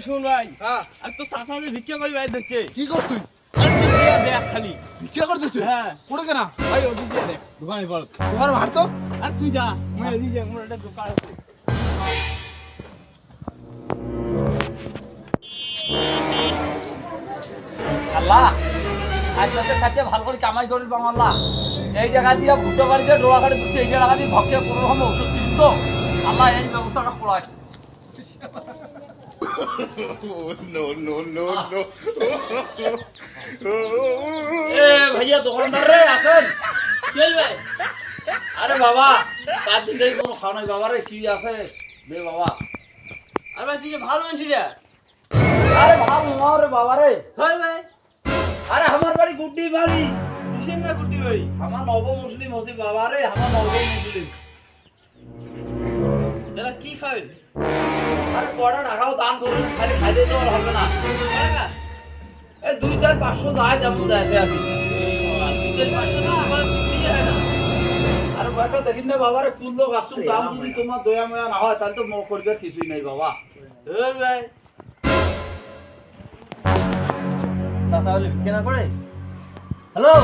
শুন ভাই, হ্যাঁ আর তো চাচা যে ভিক্ষা করি ভাই দেখছে। কি কর তুই? আরে তুই দিয়ে দেখ খালি। ভিক্ষা করতেছিস? হ্যাঁ কোড়ে কেনা? ভাই ওদিক দিয়ে দেখ দোকানে বল। তোমার ভার তো? আর তুই যা, মুই এদিকে আমার একটা দোকান আছে। আল্লাহ আজ তোকে কাছে ভালো করে কামাই করিস বাংলা এই জায়গা দিয়ে ভুট্টো বাড়িতে ডোলা কাটে দিচ্ছে এই জায়গা দিয়ে ভক্তে কোনো রকম ওষুধ কিনিস তো আল্লাহ এই ব্যবস্থাটা করায় এ ভাইয়া দোকানদার রে আছেন কি ভাই আরে বাবা 5 দিন থেকে কোনো খাওয়া নাই বাবা রে কি আছে দে বাবা আর ভাই তুই যে ভালো মানুষ রে। আরে ভালো না রে বাবা রে হয় ভাই, আরে আমার বাড়ি গুড্ডি বাড়ি কিসের না কুটি ভাই? আমার নব মুসলিম হচ্ছে বাবা রে আমার নব মুসলিম যারা কি খাবেন? আরে কটা টাকাও দান করুন খালি খাইলে তো আর হবে না এই 2-4-500 যায় যেমন যাইতে আছি আরে বাটা দেখিন না বাবা রে কোন লোক আসুন দাম যদি তোমার দয়া ময়া না হয় তাহলে তো মো করবে কিছুই নাই বাবা ওই ভাই চাচা বলে ভিক্ষা না করে। হ্যালো,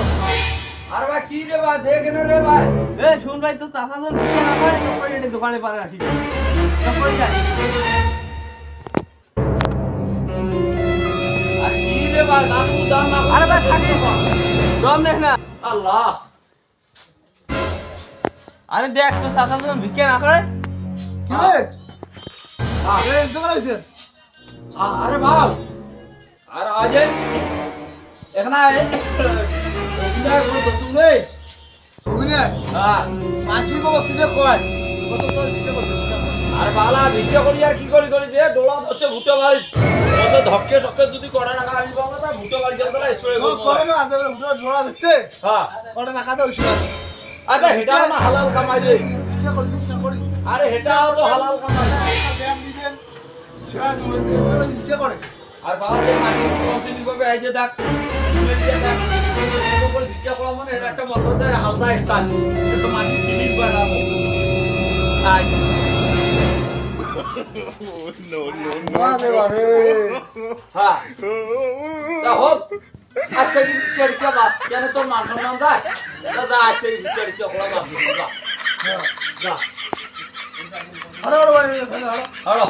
আরে ভাই কি রে ভাই দেখে না রে ভাই এ শুন ভাই, তো চাচা যখন ভিক্ষা না করে তো করে এনে দোকানে পারে আসি তো করে যায়। আর কি রে ভাই দাদু দান না আরে ভাই থাকি দম দেখ না। আল্লাহ আরে দেখ তো চাচা যখন ভিক্ষা না করে। কি রে? আরে দোকান আইছেন? আরে বাল আরে আজ এখানে ওখানে কোনো দোকান নেই অভিনে হ্যাঁ মাছি বাবা কি যে কয়? কত তো ভিক্ষা করতেছিস? আর বালা ভিডিও করি আর কি করি করি দিয়ে ডোলা হচ্ছে ভুটো বাড়ি কত ধক্কে ধক্কে যদি কড়া রাখা আমি বলবো তা ভুটো বাড়ি যাবে না স্প্রে ও করবো করে না আদে উঠো জোড়া দিচ্ছে। হ্যাঁ কটা টাকা দাও ইস্যু আছে। আরে হেটা না হালাল কামাই রে ভিক্ষা করছিস না করি? আরে হেটাও তো হালাল কামাই ব্যায়াম দিবেন। সেটা ভিক্ষা করে। আর বাবা যে মাটি কন্টিনিউ করবে এই যে দেখ এই যে দেখ এত করে ভিডিও করা মানে এটা একটা মতলবে হালদা স্টাইল একটু মাটি সিলিং বানাবো আজ আরে বারে। হ্যাঁ তা হোক আজকে কি চরিত্র বাদ কেন তোর মান সম্মান যায় দাদা আজকে চরিত্র করা বাদ দিবি যা যা আরে বারে বারে। হলো